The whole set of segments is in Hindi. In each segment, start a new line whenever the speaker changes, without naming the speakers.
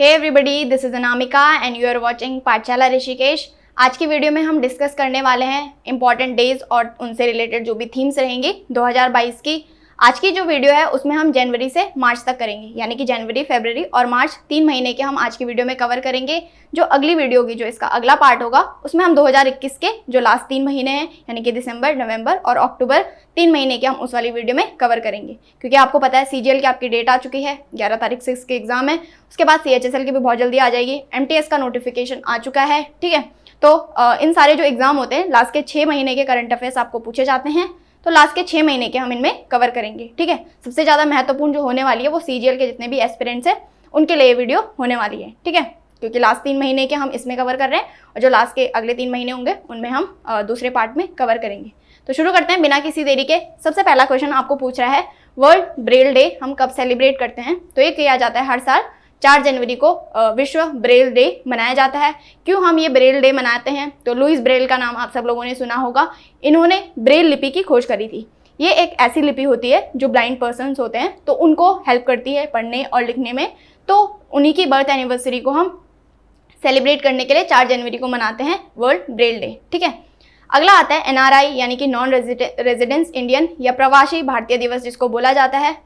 Hey everybody, this is Anamika and you are watching Pathshala Rishikesh. आज की वीडियो में हम डिस्कस करने वाले हैं इंपॉर्टेंट डेज और उनसे रिलेटेड जो भी थीम्स रहेंगी 2022 की। आज की जो वीडियो है उसमें हम जनवरी से मार्च तक करेंगे, यानी कि जनवरी, फरवरी और मार्च 3 महीने के हम आज की वीडियो में कवर करेंगे। जो अगली वीडियो होगी, जो इसका अगला पार्ट होगा, उसमें हम 2021 के जो लास्ट 3 महीने हैं, यानी कि दिसंबर, नवंबर और अक्टूबर 3 महीने के हम उस वाली वीडियो में कवर करेंगे। क्योंकि आपको पता है CGL की आपकी डेट आ चुकी है, 11 तारीख से इसके एग्जाम है। उसके बाद CHSL की भी बहुत जल्दी आ जाएगी। MTS का नोटिफिकेशन आ चुका है, ठीक है। तो इन सारे जो एग्जाम होते हैं, लास्ट के 6 महीने के करंट अफेयर्स आपको पूछे जाते हैं, तो लास्ट के 6 महीने के हम इनमें कवर करेंगे, ठीक है। सबसे ज़्यादा महत्वपूर्ण जो होने वाली है वो CGL के जितने भी एस्पिरेंट्स हैं उनके लिए वीडियो होने वाली है, ठीक है। क्योंकि लास्ट 3 महीने के हम इसमें कवर कर रहे हैं और जो लास्ट के अगले 3 महीने होंगे उनमें हम दूसरे पार्ट में कवर करेंगे। तो शुरू करते हैं बिना किसी देरी के। सबसे पहला क्वेश्चन आपको पूछ रहा है, वर्ल्ड ब्रेल डे हम कब सेलिब्रेट करते हैं? तो ये किया जाता है हर साल 4 जनवरी को विश्व ब्रेल डे मनाया जाता है। क्यों हम ये ब्रेल डे मनाते हैं? तो लुईस ब्रेल का नाम आप सब लोगों ने सुना होगा। इन्होंने ब्रेल लिपि की खोज करी थी। ये एक ऐसी लिपि होती है जो ब्लाइंड पर्सन्स होते हैं, तो उनको हेल्प करती है पढ़ने और लिखने में। तो उन्हीं की बर्थ एनिवर्सरी को हम सेलिब्रेट करने के लिए 4 जनवरी को मनाते हैं वर्ल्ड ब्रेल डे, ठीक है। अगला आता है NRI, यानी कि नॉन रेजिडेंस इंडियन या प्रवासी भारतीय दिवस जिसको बोला जाता है।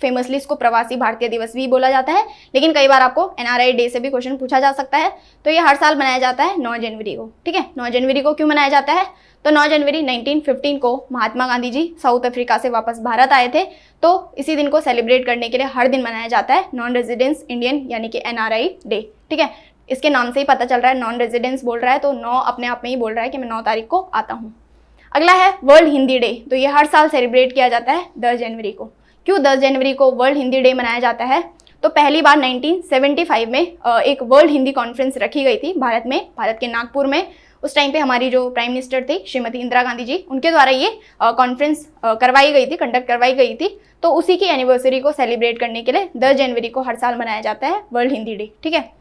फेमसली इसको प्रवासी भारतीय दिवस भी बोला जाता है, लेकिन कई बार आपको NRI डे से भी क्वेश्चन पूछा जा सकता है। तो ये हर साल मनाया जाता है 9 जनवरी को, ठीक है। 9 जनवरी को क्यों मनाया जाता है? तो 9 जनवरी 1915 को महात्मा गांधी जी साउथ अफ्रीका से वापस भारत आए थे, तो इसी दिन को सेलिब्रेट करने के लिए हर दिन मनाया जाता है नॉन रेजिडेंस इंडियन, यानी कि NRI डे, ठीक है। इसके नाम से ही पता चल रहा है, नॉन रेजिडेंस बोल रहा है तो 9 अपने आप में ही बोल रहा है कि मैं 9 तारीख को आता हूँ। अगला है वर्ल्ड हिंदी डे। तो ये हर साल सेलिब्रेट किया जाता है 10 जनवरी को। क्यों 10 जनवरी को वर्ल्ड हिंदी डे मनाया जाता है? तो पहली बार 1975 में एक वर्ल्ड हिंदी कॉन्फ्रेंस रखी गई थी भारत में, भारत के नागपुर में। उस टाइम पे हमारी जो प्राइम मिनिस्टर थी श्रीमती इंदिरा गांधी जी, उनके द्वारा ये कॉन्फ्रेंस करवाई गई थी, कंडक्ट करवाई गई थी। तो उसी की एनिवर्सरी को सेलिब्रेट करने के लिए 10 जनवरी को हर साल मनाया जाता है वर्ल्ड हिंदी डे, ठीक है।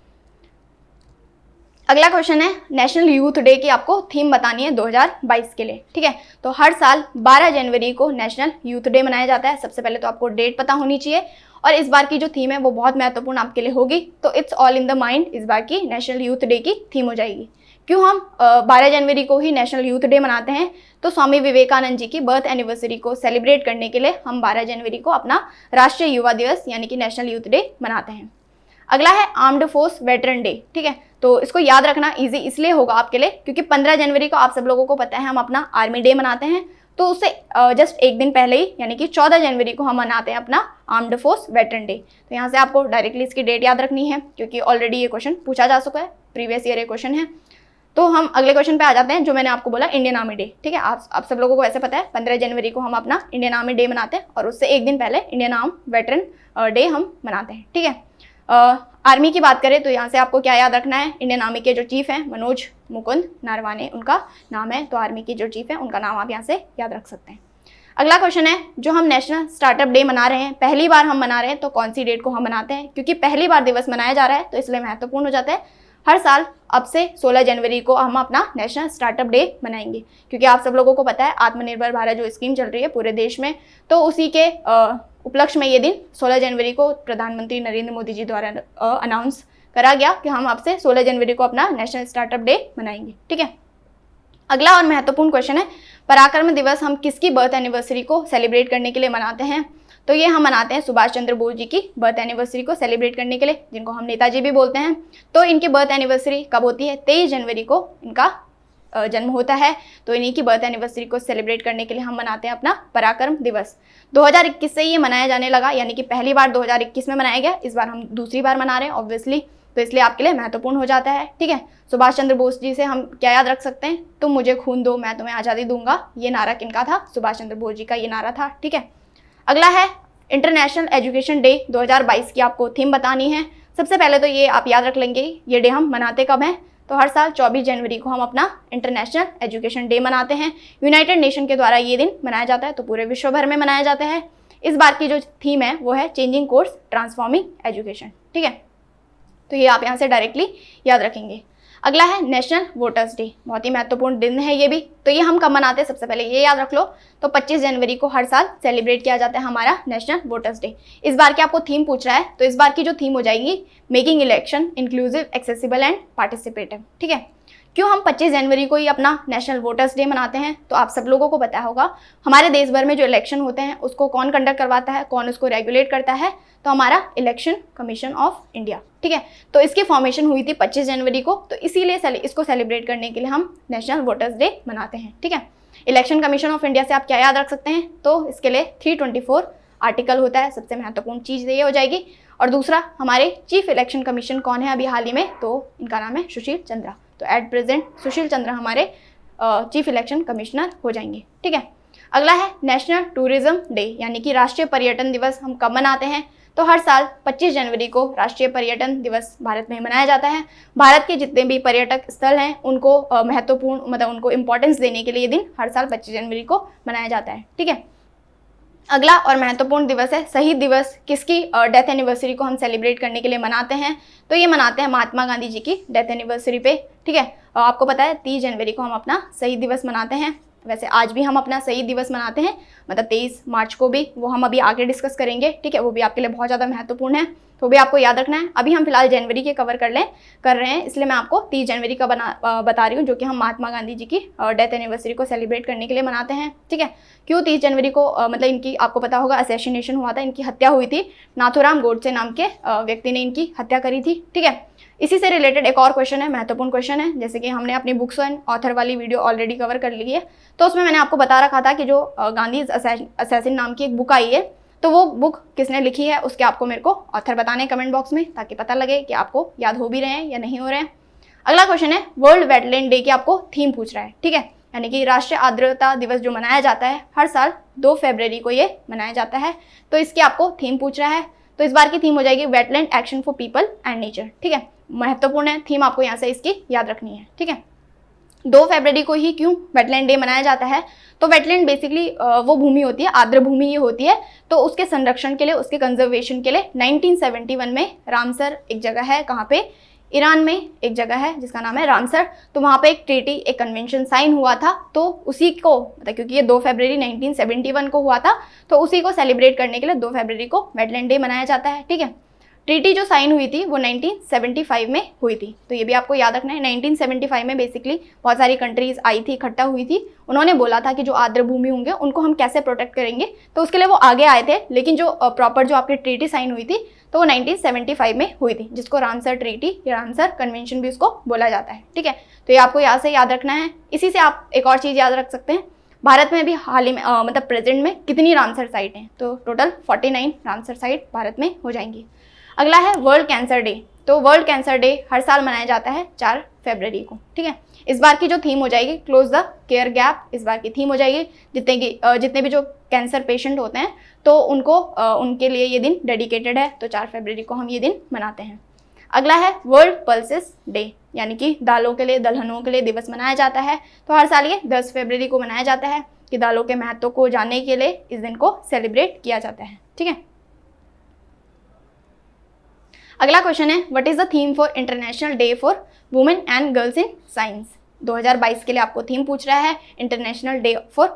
अगला क्वेश्चन है, नेशनल यूथ डे की आपको थीम बतानी है 2022 के लिए, ठीक है। तो हर साल 12 जनवरी को नेशनल यूथ डे मनाया जाता है। सबसे पहले तो आपको डेट पता होनी चाहिए, और इस बार की जो थीम है वो बहुत महत्वपूर्ण आपके लिए होगी। तो it's all in the mind इस बार की नेशनल यूथ डे की थीम हो जाएगी। क्यों हम 12 जनवरी को ही नेशनल यूथ डे मनाते हैं? तो स्वामी विवेकानंद जी की बर्थ एनिवर्सरी को सेलिब्रेट करने के लिए हम 12 जनवरी को अपना राष्ट्रीय युवा दिवस, यानी कि नेशनल यूथ डे मनाते हैं। अगला है आर्म्ड फोर्स वेटरन डे, ठीक है। तो इसको याद रखना इजी इसलिए होगा आपके लिए क्योंकि 15 जनवरी को आप सब लोगों को पता है हम अपना आर्मी डे मनाते हैं। तो उससे जस्ट एक दिन पहले ही, यानी कि 14 जनवरी को हम मनाते हैं अपना आर्म्ड फोर्स वेटरन डे। तो यहाँ से आपको डायरेक्टली इसकी डेट याद रखनी है क्योंकि ऑलरेडी ये क्वेश्चन पूछा जा चुका है, प्रीवियस ईयर ये क्वेश्चन है। तो हम अगले क्वेश्चन पे आ जाते हैं, जो मैंने आपको बोला इंडियन आर्मी डे, ठीक है। आप सब लोगों को वैसे पता है 15 जनवरी को हम अपना इंडियन आर्मी डे मनाते हैं और उससे एक दिन पहले इंडियन आर्म वेटरन डे हम मनाते हैं, ठीक है। आर्मी की बात करें तो यहाँ से आपको क्या याद रखना है, इंडियन आर्मी के जो चीफ हैं मनोज मुकुंद नरवाने उनका नाम है। तो आर्मी की जो चीफ है उनका नाम आप यहाँ से याद रख सकते हैं। अगला क्वेश्चन है, जो हम नेशनल स्टार्टअप डे मना रहे हैं, पहली बार हम मना रहे हैं, तो कौन सी डेट को हम मनाते हैं? क्योंकि पहली बार दिवस मनाया जा रहा है तो इसलिए महत्वपूर्ण हो जाता है। हर साल अब से 16 जनवरी को हम अपना नेशनल स्टार्टअप डे मनाएंगे, क्योंकि आप सब लोगों को पता है आत्मनिर्भर भारत जो स्कीम चल रही है पूरे देश में, तो उसी के उपलक्ष्य में ये दिन 16 जनवरी को प्रधानमंत्री नरेंद्र मोदी जी द्वारा अनाउंस करा गया कि हम अब से 16 जनवरी को अपना नेशनल स्टार्टअप डे मनाएंगे, ठीक है। अगला और महत्वपूर्ण क्वेश्चन है, पराक्रम दिवस हम किसकी बर्थ एनिवर्सरी को सेलिब्रेट करने के लिए मनाते हैं? तो ये हम मनाते हैं सुभाष चंद्र बोस जी की बर्थ एनिवर्सरी को सेलिब्रेट करने के लिए, जिनको हम नेताजी भी बोलते हैं। तो इनकी बर्थ एनिवर्सरी कब होती है? 23 जनवरी को इनका जन्म होता है। तो इन्हीं की बर्थ एनिवर्सरी को सेलिब्रेट करने के लिए हम मनाते हैं अपना पराक्रम दिवस। 2021 से ये मनाया जाने लगा, यानी कि पहली बार 2021 में मनाया गया, इस बार हम दूसरी बार मना रहे हैं ऑब्वियसली, तो इसलिए आपके लिए महत्वपूर्ण हो जाता है, ठीक है। सुभाष चंद्र बोस जी से हम क्या याद रख सकते हैं? तुम मुझे खून दो मैं तुम्हें आज़ादी दूंगा। ये नारा किनका था? सुभाष चंद्र बोस जी का ये नारा था, ठीक है। अगला है इंटरनेशनल एजुकेशन डे 2022 की आपको थीम बतानी है। सबसे पहले तो ये आप याद रख लेंगे, ये डे हम मनाते कब हैं? तो हर साल 24 जनवरी को हम अपना इंटरनेशनल एजुकेशन डे मनाते हैं। यूनाइटेड नेशन के द्वारा ये दिन मनाया जाता है, तो पूरे विश्व भर में मनाया जाता है। इस बार की जो थीम है वो है चेंजिंग कोर्स ट्रांसफॉर्मिंग एजुकेशन, ठीक है। तो ये आप यहाँ से डायरेक्टली याद रखेंगे। अगला है नेशनल वोटर्स डे, बहुत ही महत्वपूर्ण दिन है ये भी। तो ये हम कब मनाते हैं, सबसे पहले ये याद रख लो। तो 25 जनवरी को हर साल सेलिब्रेट किया जाता है हमारा नेशनल वोटर्स डे। इस बार की आपको थीम पूछ रहा है, तो इस बार की जो थीम हो जाएगी making election inclusive, accessible and participative. ठीक है, क्यों हम 25 जनवरी को ही अपना नेशनल वोटर्स डे मनाते हैं, तो आप सब लोगों को पता होगा हमारे देश भर में जो इलेक्शन होते हैं उसको कौन कंडक्ट करवाता है, कौन उसको रेगुलेट करता है, तो हमारा इलेक्शन कमीशन ऑफ इंडिया। ठीक है, तो इसकी फॉर्मेशन हुई थी 25 जनवरी को, तो इसीलिए इसको सेलिब्रेट करने के लिए हम नेशनल वोटर्स डे मनाते हैं। ठीक है, इलेक्शन कमीशन ऑफ इंडिया से आप क्या याद रख सकते हैं, तो इसके लिए 324 आर्टिकल होता है, सबसे महत्वपूर्ण चीज़ ये हो जाएगी। और दूसरा, हमारे चीफ इलेक्शन कमीशन कौन है अभी हाल ही में, तो इनका नाम है सुशील चंद्रा। तो एट प्रेजेंट सुशील चंद्रा हमारे चीफ इलेक्शन कमिश्नर हो जाएंगे। ठीक है, अगला है नेशनल टूरिज्म डे, यानी कि राष्ट्रीय पर्यटन दिवस हम कब मनाते हैं, तो हर साल 25 जनवरी को राष्ट्रीय पर्यटन दिवस भारत में मनाया जाता है। भारत के जितने भी पर्यटक स्थल हैं उनको महत्वपूर्ण मतलब उनको इम्पोर्टेंस देने के लिए ये दिन हर साल 25 जनवरी को मनाया जाता है। ठीक है, अगला और महत्वपूर्ण दिवस है शहीद दिवस। किसकी डेथ एनिवर्सरी को हम सेलिब्रेट करने के लिए मनाते हैं, तो ये मनाते हैं महात्मा गांधी जी की डेथ एनिवर्सरी पे। ठीक है, आपको पता है 30 जनवरी को हम अपना शहीद दिवस मनाते हैं। वैसे आज भी हम अपना शहीद दिवस मनाते हैं, मतलब 23 मार्च को भी, वो हम अभी आगे डिस्कस करेंगे। ठीक है, वो भी आपके लिए बहुत ज़्यादा महत्वपूर्ण है, तो भी आपको याद रखना है। अभी हम फिलहाल जनवरी के कवर कर रहे हैं, इसलिए मैं आपको 30 जनवरी का बता रही हूँ, जो कि हम महात्मा गांधी जी की डेथ एनिवर्सरी को सेलिब्रेट करने के लिए मनाते हैं। ठीक है, क्यों 30 जनवरी को मतलब इनकी आपको पता होगा असैसिनेशन हुआ था, इनकी हत्या हुई थी, नाथूराम गोडसे नाम के व्यक्ति ने इनकी हत्या करी थी। ठीक है, इसी से रिलेटेड एक और क्वेश्चन है, महत्वपूर्ण क्वेश्चन है, जैसे कि हमने अपनी बुक्स एंड ऑथर वाली वीडियो ऑलरेडी कवर कर ली है, तो उसमें मैंने आपको बता रखा था कि जो गांधी असैसिन नाम की एक बुक आई है, तो वो बुक किसने लिखी है उसके आपको मेरे को ऑथर बताने कमेंट बॉक्स में, ताकि पता लगे कि आपको याद हो भी रहे हैं या नहीं हो रहे हैं। अगला क्वेश्चन है वर्ल्ड वेटलैंड डे की आपको थीम पूछ रहा है। ठीक है, यानी कि राष्ट्रीय आर्द्रता दिवस जो मनाया जाता है हर साल 2 फरवरी को ये मनाया जाता है, तो इसकी आपको थीम पूछ रहा है। तो इस बार की थीम हो जाएगी wetland action for people and nature. ठीक है, महत्वपूर्ण है थीम, आपको यहाँ से इसकी याद रखनी है। ठीक है, 2 फरवरी को ही क्यों वेटलैंड डे मनाया जाता है, तो वेटलैंड बेसिकली वो भूमि होती है, आर्द्र भूमि ये होती है, तो उसके संरक्षण के लिए, उसके कंजर्वेशन के लिए 1971 में रामसर एक जगह है, कहाँ पे, ईरान में एक जगह है जिसका नाम है रामसर, तो वहाँ पे एक ट्रीटी, एक कन्वेंशन साइन हुआ था, तो उसी को मतलब क्योंकि ये 2 फरवरी 1971 को हुआ था, तो उसी को सेलिब्रेट करने के लिए 2 फरवरी को वेटलैंड डे मनाया जाता है। ठीक है, ट्रीटी जो साइन हुई थी वो 1975 में हुई थी, तो ये भी आपको याद रखना है। 1975 में बेसिकली बहुत सारी कंट्रीज आई थी, इकट्ठा हुई थी, उन्होंने बोला था कि जो आर्द्र भूमि होंगे उनको हम कैसे प्रोटेक्ट करेंगे, तो उसके लिए वो आगे आए थे, लेकिन जो प्रॉपर जो आपकी ट्रीटी साइन हुई थी तो वो 1975 में हुई थी, जिसको रामसर ट्रीटी या रामसर कन्वेंशन भी उसको बोला जाता है। ठीक है, तो ये आपको यहाँ से याद रखना है। इसी से आप एक और चीज़ याद रख सकते हैं, भारत में भी हाल ही में मतलब प्रेजेंट में कितनी रामसर साइट हैं, तो टोटल 49 रामसर साइट भारत में हो जाएंगी। अगला है वर्ल्ड कैंसर डे, तो वर्ल्ड कैंसर डे हर साल मनाया जाता है 4 फरवरी को। ठीक है, इस बार की जो थीम हो जाएगी क्लोज द केयर गैप, इस बार की थीम हो जाएगी। जितने भी जो कैंसर पेशेंट होते हैं तो उनके लिए ये दिन डेडिकेटेड है, तो 4 फरवरी को हम ये दिन मनाते हैं। अगला है वर्ल्ड पल्सेस डे, यानी कि दालों के लिए, दलहनों के लिए दिवस मनाया जाता है, तो हर साल ये 10 फरवरी को मनाया जाता है, कि दालों के महत्व को जानने के लिए इस दिन को सेलिब्रेट किया जाता है। ठीक है, अगला क्वेश्चन है what is the theme for international day for women and girls in science. 2022 के लिए आपको थीम पूछ रहा है international day for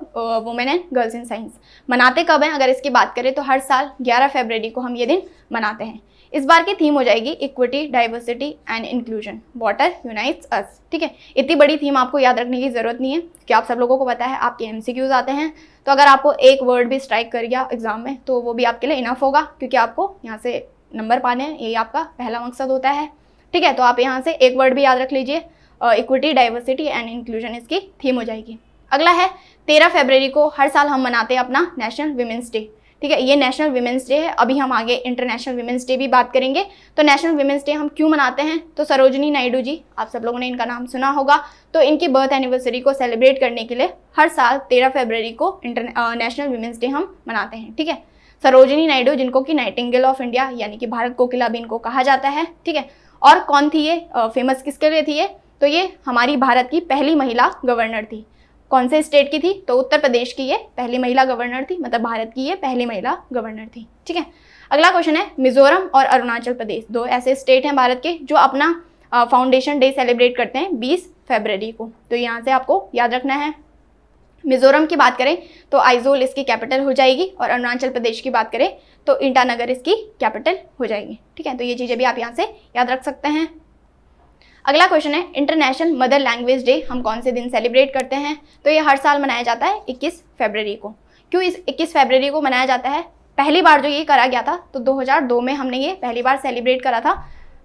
women and girls in science. मनाते कब हैं, अगर इसकी बात करें तो हर साल 11 फरवरी को हम ये दिन मनाते हैं। इस बार की थीम हो जाएगी equity, diversity and inclusion, water unites us. ठीक है, इतनी बड़ी थीम आपको याद रखने की जरूरत नहीं है, कि आप सब लोगों को पता है आपके MCQs आते हैं, तो अगर आपको एक वर्ड भी स्ट्राइक कर गया एग्जाम में तो वो भी आपके लिए इनफ होगा, क्योंकि आपको यहाँ से नंबर पाने हैं, यही आपका पहला मकसद होता है। ठीक है, तो आप यहाँ से एक वर्ड भी याद रख लीजिए, इक्विटी, डाइवर्सिटी एंड इंक्लूजन इसकी थीम हो जाएगी। अगला है 13 फरवरी को हर साल हम मनाते हैं अपना नेशनल विमेंस डे। ठीक है, ये नेशनल विमेंस डे है, अभी हम आगे इंटरनेशनल विमेंस डे भी बात करेंगे। तो नेशनल विमेंस डे हम क्यों मनाते हैं, तो सरोजिनी नायडू जी, आप सब लोगों ने इनका नाम सुना होगा, तो इनकी बर्थ एनिवर्सरी को सेलिब्रेट करने के लिए हर साल 13 फरवरी को नेशनल विमेंस डे हम मनाते हैं। ठीक है, सरोजिनी नायडू, जिनको कि नाइटिंगेल ऑफ इंडिया यानी कि भारत कोकिला भी इनको कहा जाता है। ठीक है, और कौन थी ये, फेमस किसके लिए थी ये, तो ये हमारी भारत की पहली महिला गवर्नर थी। कौन से स्टेट की थी, तो उत्तर प्रदेश की ये पहली महिला गवर्नर थी, मतलब भारत की ये पहली महिला गवर्नर थी। ठीक है, अगला क्वेश्चन है मिजोरम और अरुणाचल प्रदेश, 2 ऐसे स्टेट हैं भारत के जो अपना फाउंडेशन डे सेलिब्रेट करते हैं 20 फरवरी को, तो यहाँ से आपको याद रखना है। मिजोरम की बात करें तो आइजोल इसकी कैपिटल हो जाएगी, और अरुणाचल प्रदेश की बात करें तो ईटानगर इसकी कैपिटल हो जाएगी। ठीक है, तो ये चीज़ें भी आप यहाँ से याद रख सकते हैं। अगला क्वेश्चन है इंटरनेशनल मदर लैंग्वेज डे हम कौन से दिन सेलिब्रेट करते हैं? तो ये हर साल मनाया जाता है 21 फरवरी को। क्यों इस 21 फरवरी को मनाया जाता है? पहली बार जो ये करा गया था तो 2002 में हमने ये पहली बार सेलिब्रेट करा था।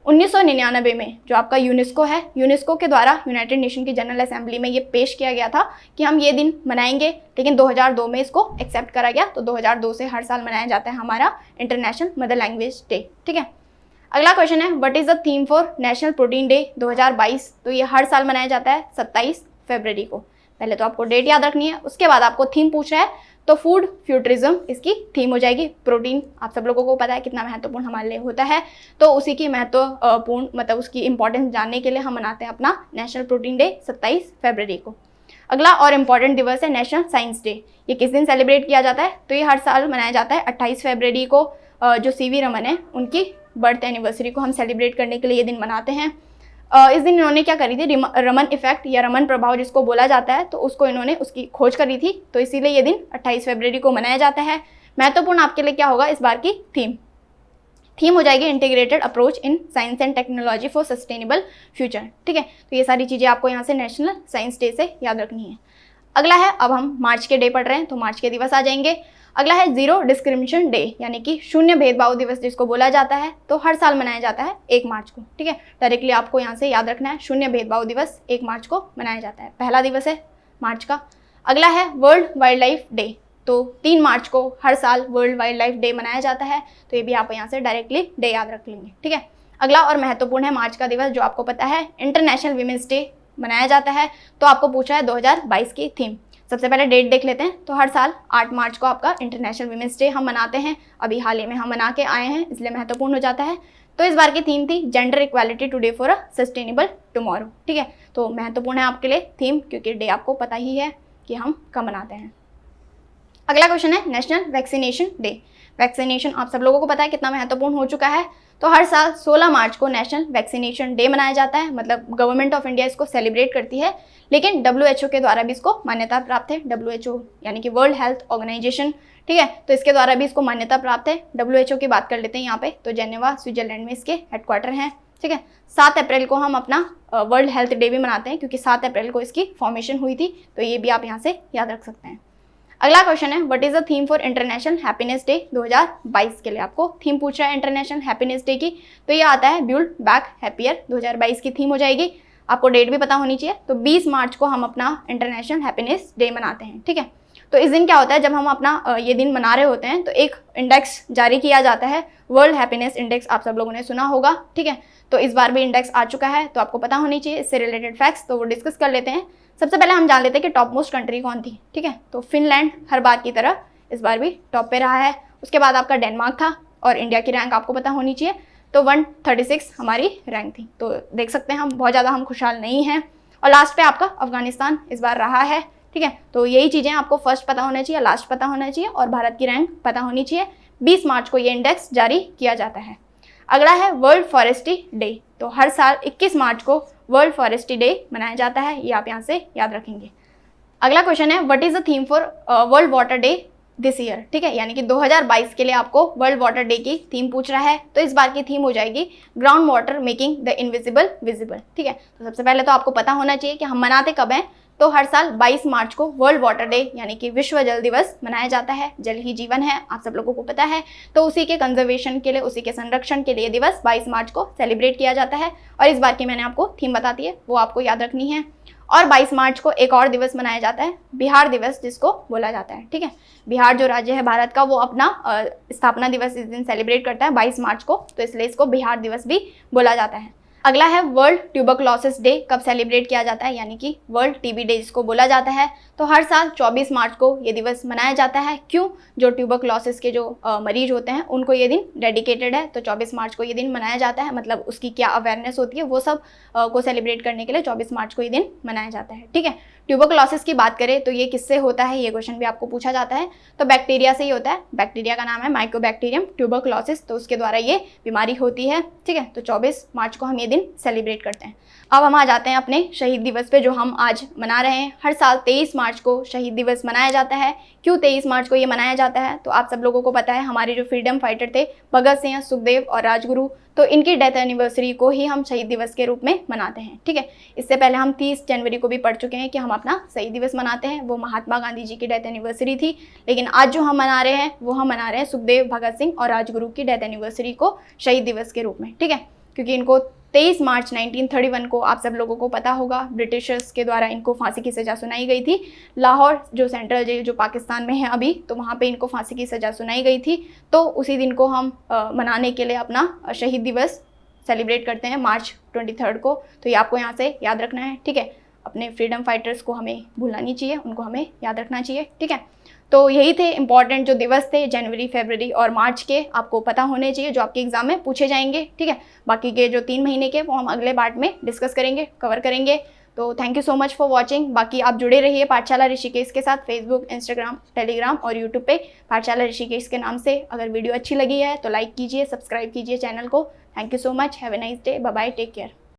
1999 में जो आपका यूनेस्को है, यूनेस्को के द्वारा यूनाइटेड नेशन की जनरल असेंबली में ये पेश किया गया था कि हम ये दिन मनाएंगे, लेकिन 2002 में इसको एक्सेप्ट करा गया, तो 2002 से हर साल मनाया जाता है हमारा इंटरनेशनल मदर लैंग्वेज डे। ठीक है, अगला क्वेश्चन है what is the theme for national protein day 2022? तो ये हर साल मनाया जाता है 27 फरवरी को। पहले तो आपको डेट याद रखनी है, उसके बाद आपको थीम पूछ रहा है तो फूड फ्यूचरिज्म इसकी थीम हो जाएगी। प्रोटीन आप सब लोगों को पता है कितना महत्वपूर्ण हमारे लिए होता है, तो उसी की महत्वपूर्ण मतलब उसकी इंपॉर्टेंस जानने के लिए हम मनाते हैं अपना नेशनल प्रोटीन डे 27 फरवरी को। अगला और इम्पॉर्टेंट दिवस है नेशनल साइंस डे। ये किस दिन सेलिब्रेट किया जाता है? तो ये हर साल मनाया जाता है 28 फरवरी को। जो CV रमन है उनकी बर्थ एनिवर्सरी को हम सेलिब्रेट करने के लिए ये दिन मनाते हैं। इस दिन इन्होंने क्या करी थी, रमन इफेक्ट या रमन प्रभाव जिसको बोला जाता है, तो उसको इन्होंने उसकी खोज करी थी, तो इसीलिए ये दिन 28 फरवरी को मनाया जाता है। महत्वपूर्ण आपके लिए क्या होगा इस बार की थीम हो जाएगी integrated approach in science and technology for sustainable future. ठीक है, तो ये सारी चीज़ें आपको यहाँ से नेशनल साइंस डे से याद रखनी है। अगला है, अब हम मार्च के डे पढ़ रहे हैं तो मार्च के दिवस आ जाएंगे। अगला है जीरो डिस्क्रिमिनेशन डे, यानी कि शून्य भेदभाव दिवस जिसको बोला जाता है, तो हर साल मनाया जाता है 1 मार्च को। ठीक है, डायरेक्टली आपको यहाँ से याद रखना है, शून्य भेदभाव दिवस 1 मार्च को मनाया जाता है, पहला दिवस है मार्च का। अगला है वर्ल्ड वाइल्ड लाइफ डे, तो 3 मार्च को हर साल वर्ल्ड वाइल्ड लाइफ डे मनाया जाता है, तो ये भी आप यहाँ से डायरेक्टली डे याद रख लेंगे। ठीक है, अगला और महत्वपूर्ण है मार्च का दिवस जो आपको पता है, इंटरनेशनल वीमेंस डे मनाया जाता है। तो आपको पूछा है 2022 की थीम। सबसे पहले डेट देख लेते हैं, तो हर साल 8 मार्च को आपका इंटरनेशनल वीमेंस डे हम मनाते हैं। अभी हाल ही में हम मना के आए हैं, इसलिए महत्वपूर्ण हो जाता है। तो इस बार की थीम थी gender equality today for a sustainable tomorrow. ठीक है, तो महत्वपूर्ण है आपके लिए थीम, क्योंकि डे आपको पता ही है कि हम कब मनाते हैं। अगला क्वेश्चन है नेशनल वैक्सीनेशन डे। वैक्सीनेशन आप सब लोगों को पता है कितना महत्वपूर्ण हो चुका है। तो हर साल 16 मार्च को नेशनल वैक्सीनेशन डे मनाया जाता है, मतलब गवर्नमेंट ऑफ इंडिया इसको सेलिब्रेट करती है, लेकिन WHO के द्वारा भी इसको मान्यता प्राप्त है। WHO यानी कि वर्ल्ड हेल्थ ऑर्गेनाइजेशन। ठीक है, तो इसके द्वारा भी इसको मान्यता प्राप्त है। WHO की बात कर लेते हैं यहाँ पे, तो जेनेवा स्विट्जरलैंड में इसके हेडक्वार्टर हैं। ठीक है, 7 अप्रैल को हम अपना वर्ल्ड हेल्थ डे भी मनाते हैं, क्योंकि 7 अप्रैल को इसकी फॉर्मेशन हुई थी, तो ये भी आप यहाँ से याद रख सकते हैं। अगला क्वेश्चन है what is the theme for international happiness day 2022 के लिए आपको थीम पूछ रहा है इंटरनेशनल हैप्पीनेस डे की, तो ये आता है बिल्ड बैक हैप्पियर 2022 की थीम हो जाएगी। आपको डेट भी पता होनी चाहिए, तो 20 मार्च को हम अपना इंटरनेशनल हैप्पीनेस डे मनाते हैं। ठीक है, तो इस दिन क्या होता है, जब हम अपना ये दिन मना रहे होते हैं तो एक इंडेक्स जारी किया जाता है, वर्ल्ड हैप्पीनेस इंडेक्स, आप सब लोगों ने सुना होगा। ठीक है, तो इस बार भी इंडेक्स आ चुका है, तो आपको पता होनी चाहिए इससे रिलेटेड फैक्ट्स, तो वो डिस्कस कर लेते हैं। सबसे पहले हम जान लेते हैं कि टॉप मोस्ट कंट्री कौन थी। ठीक है, तो फिनलैंड हर बार की तरह इस बार भी टॉप पे रहा है। उसके बाद आपका डेनमार्क था, और इंडिया की रैंक आपको पता होनी चाहिए, तो 136 हमारी रैंक थी। तो देख सकते हैं हम बहुत ज़्यादा हम खुशहाल नहीं हैं। और लास्ट पे आपका अफगानिस्तान इस बार रहा है। ठीक है, तो यही चीज़ें आपको फर्स्ट पता होना चाहिए, लास्ट पता होना चाहिए, और भारत की रैंक पता होनी चाहिए। 20 मार्च को ये इंडेक्स जारी किया जाता है। अगला है वर्ल्ड फॉरेस्ट्री डे, तो हर साल 21 मार्च को वर्ल्ड फॉरेस्ट्री डे मनाया जाता है, ये आप यहाँ से याद रखेंगे। अगला क्वेश्चन है what is the theme for world water day this year. ठीक है, यानी कि 2022 के लिए आपको वर्ल्ड वाटर डे की थीम पूछ रहा है, तो इस बार की थीम हो जाएगी ground water making the invisible visible. ठीक है, तो सबसे पहले तो आपको पता होना चाहिए कि हम मनाते कब हैं, तो हर साल 22 मार्च को वर्ल्ड वाटर डे यानी कि विश्व जल दिवस मनाया जाता है। जल ही जीवन है, आप सब लोगों को पता है, तो उसी के कंजर्वेशन के लिए, उसी के संरक्षण के लिए दिवस 22 मार्च को सेलिब्रेट किया जाता है। और इस बार की मैंने आपको थीम बता दी है, वो आपको याद रखनी है। और 22 मार्च को एक और दिवस मनाया जाता है, बिहार दिवस जिसको बोला जाता है। ठीक है, बिहार जो राज्य है भारत का, वो अपना स्थापना दिवस इस दिन सेलिब्रेट करता है 22 मार्च को, तो इसलिए इसको बिहार दिवस भी बोला जाता है। अगला है वर्ल्ड ट्यूबरक्लोसिस डे, कब सेलिब्रेट किया जाता है, यानी कि वर्ल्ड टीबी डे जिसको बोला जाता है। तो हर साल 24 मार्च को ये दिवस मनाया जाता है। क्यों? जो ट्यूबरक्लोसिस के जो मरीज होते हैं उनको ये दिन डेडिकेटेड है, तो 24 मार्च को ये दिन मनाया जाता है। मतलब उसकी क्या अवेयरनेस होती है वो सब को सेलिब्रेट करने के लिए 24 मार्च को ये दिन मनाया जाता है। ठीक है, ट्यूबरक्लोसिस की बात करें तो ये किससे होता है, ये क्वेश्चन भी आपको पूछा जाता है। तो बैक्टीरिया से ही होता है, बैक्टीरिया का नाम है माइकोबैक्टीरियम ट्यूबरक्लोसिस, तो उसके द्वारा ये बीमारी होती है। ठीक है, तो 24 मार्च को हम ये ये दिन सेलिब्रेट करते हैं। अब हम आ जाते हैं अपने शहीद दिवस पे, जो हम आज मना रहे हैं। हर साल 23 मार्च को शहीद दिवस मनाया जाता है। क्यों 23 मार्च को ये मनाया जाता है? तो आप सब लोगों को पता है, हमारे जो फ्रीडम फाइटर थे भगत सिंह, सुखदेव और राजगुरु, तो इनकी डेथ एनिवर्सरी को ही हम शहीद दिवस के रूप में मनाते हैं। ठीक है, इससे पहले हम 30 जनवरी को भी पढ़ चुके हैं कि हम अपना शहीद दिवस मनाते हैं, वो महात्मा गांधी जी की डेथ एनिवर्सरी थी। लेकिन आज जो हम मना रहे हैं वो हम मना रहे हैं सुखदेव, भगत सिंह और राजगुरु की डेथ एनिवर्सरी को शहीद दिवस के रूप में। ठीक है, क्योंकि इनको 23 मार्च 1931 को, आप सब लोगों को पता होगा, ब्रिटिशर्स के द्वारा इनको फांसी की सज़ा सुनाई गई थी। लाहौर जो सेंट्रल जेल जो पाकिस्तान में है अभी, तो वहाँ पे इनको फांसी की सज़ा सुनाई गई थी। तो उसी दिन को हम मनाने के लिए अपना शहीद दिवस सेलिब्रेट करते हैं मार्च 23 को। तो ये आपको यहाँ से याद रखना है। ठीक है, अपने फ्रीडम फाइटर्स को हमें भूलना नहीं चाहिए, उनको हमें याद रखना चाहिए। ठीक है, तो यही थे इंपॉर्टेंट जो दिवस थे जनवरी, फरवरी और मार्च के, आपको पता होने चाहिए, जो आपके एग्जाम में पूछे जाएंगे। ठीक है, बाकी के जो 3 महीने के वो हम अगले पार्ट में डिस्कस करेंगे, कवर करेंगे। तो thank you so much for watching. बाकी आप जुड़े रहिए पाठशाला ऋषिकेश के साथ, फेसबुक, इंस्टाग्राम, टेलीग्राम और यूट्यूब पे पाठशाला ऋषिकेश के नाम से। अगर वीडियो अच्छी लगी है तो लाइक कीजिए, सब्सक्राइब कीजिए चैनल को। Thank you so much, have a nice day, bye bye, take care.